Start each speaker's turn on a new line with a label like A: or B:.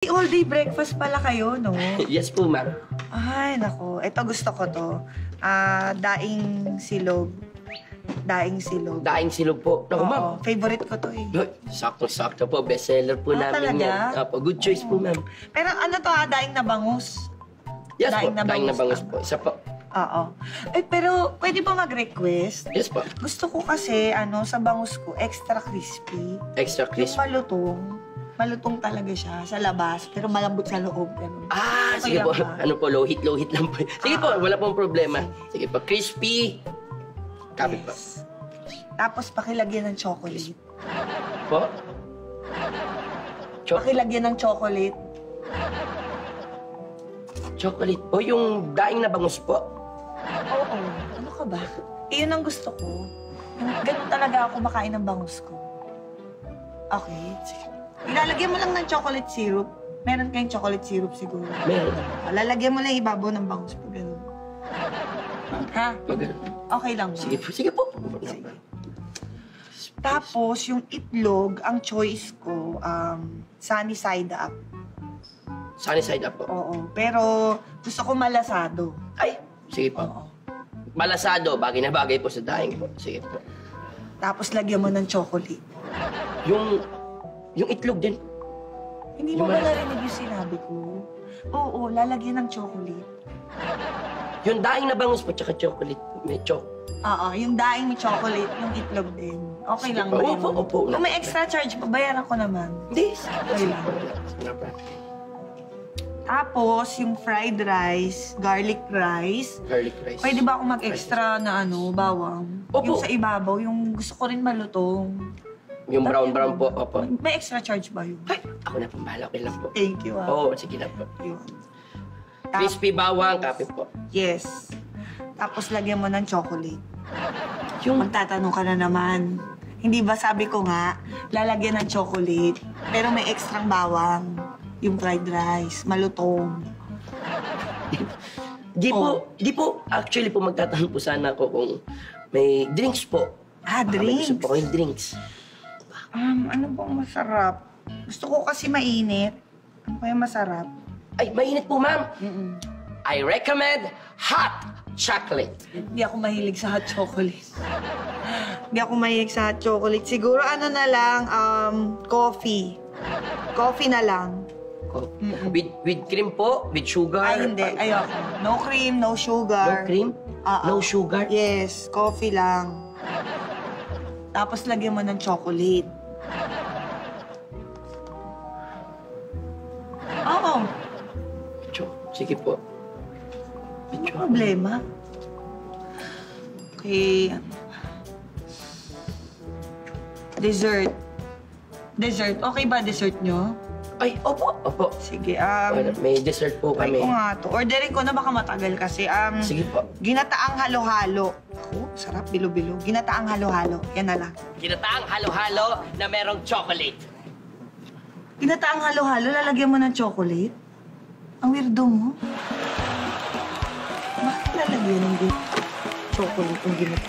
A: All day breakfast pala kayo, no?
B: Yes po, ma'am.
A: Ay, nako. Ito gusto ko to. Daing silog. Daing silog.
B: Daing silog po. Naku, ma'am.
A: Oo, favorite ko to eh.
B: Sakto-sakto po. Bestseller po namin
A: talaga?
B: yan. Apo, good choice po, ma'am.
A: Pero ano to daing na bangus?
B: Yes
A: Daing
B: po,
A: na
B: daing na
A: bangus
B: bangus po. Isa po.
A: Oo. Eh, pero pwede ba mag-request?
B: Yes po.
A: Gusto ko kasi, sa bangus ko, extra crispy.
B: Extra
A: Yung
B: crisp.
A: malutong talaga siya sa labas, pero malambot sa loob. Ganun. Okay
B: Sige
A: lang
B: po.
A: ba?
B: Ano po, lohit lang po. Sige po, wala pong problema. Sige po, crispy. Kapit po.
A: Yes. Tapos pakilagyan ng chocolate.
B: Po?
A: Pakilagyan ng chocolate.
B: Chocolate po, yung daing na bangus po.
A: Oo. Ano ka ba? Iyon ang gusto ko. Ganun talaga ako makain ng bangus ko. Okay. Sige. Ilalagyan mo lang ng chocolate syrup. Meron kayong chocolate syrup siguro.
B: Meron.
A: Lalagyan mo lang ibabaw ng bangus po. Ganun. Ha? Okay lang ba?
B: Sige po, sige po.
A: Sige. Tapos, yung itlog, ang choice ko, sunny side up.
B: Sunny side up po.
A: Oo. Pero, gusto ko malasado.
B: Ay, sige po.
A: Oo.
B: Malasado, bagay na bagay po sa daing po. Sige po.
A: Tapos, lagyan mo ng chocolate.
B: Yung itlog din.
A: Hindi mo ba narinig yung sinabi ko? Oo, lalagyan ng chocolate.
B: Yung daing na bangus po, tsaka chocolate. May
A: Oo, yung daing may chocolate, yung itlog din. Okay lang ba yun?
B: Opo.
A: Kung may extra charge, babayaran ko naman.
B: Hindi,
A: Okay lang. Tapos, yung fried rice, garlic rice.
B: Garlic rice.
A: Pwede ba ako mag-extra na bawang?
B: Opo.
A: Yung sa ibabaw, yung gusto ko rin malutong.
B: Yung brown po, opo.
A: May extra charge ba yun?
B: Ay, ako na pong bahala. Okay lang po.
A: Thank you,
B: Oo, sige na po.
A: Yun.
B: Crispy bawang, kape po.
A: Yes. Tapos lagyan mo ng chocolate.
B: Yung
A: Magtatanong ka na naman. Hindi ba sabi ko nga, lalagyan ng chocolate, pero may extrang bawang. Yung fried rice, malutong.
B: Di po. Actually po, magtatanong po sana ako kung may drinks po.
A: Drinks?
B: Gusto po ko yung drinks.
A: Ano bang masarap? Gusto ko kasi mainit. Ano kaya masarap?
B: Ay, mainit po, ma'am. I recommend hot chocolate.
A: Hindi ako mahilig sa hot chocolate. Hindi ako mahilig sa hot chocolate. Siguro ano na lang, coffee. Coffee na lang.
B: With cream po? With sugar?
A: Ay, hindi. Ayoko. No cream, no
B: No
A: sugar.
B: cream? No sugar?
A: Yes, coffee lang. Tapos lagyan mo ng chocolate. Oo.
B: Sige po.
A: Ano problema? Okay. Dessert. Dessert. Okay ba dessert nyo?
B: Ay, opo.
A: Sige,
B: May dessert po
A: try
B: kami.
A: ko nga to. Orderin ko na baka matagal kasi.
B: Sige po.
A: Ginataang halo-halo. Sarap, bilo-bilo. Ginataang halo-halo. Yan na lang.
B: Ginataang halo-halo na merong chocolate.
A: Ginataang halo-halo, lalagyan mo ng chocolate? Ang weirdo mo. Bakit lalagyan ng chocolate yung ginataang?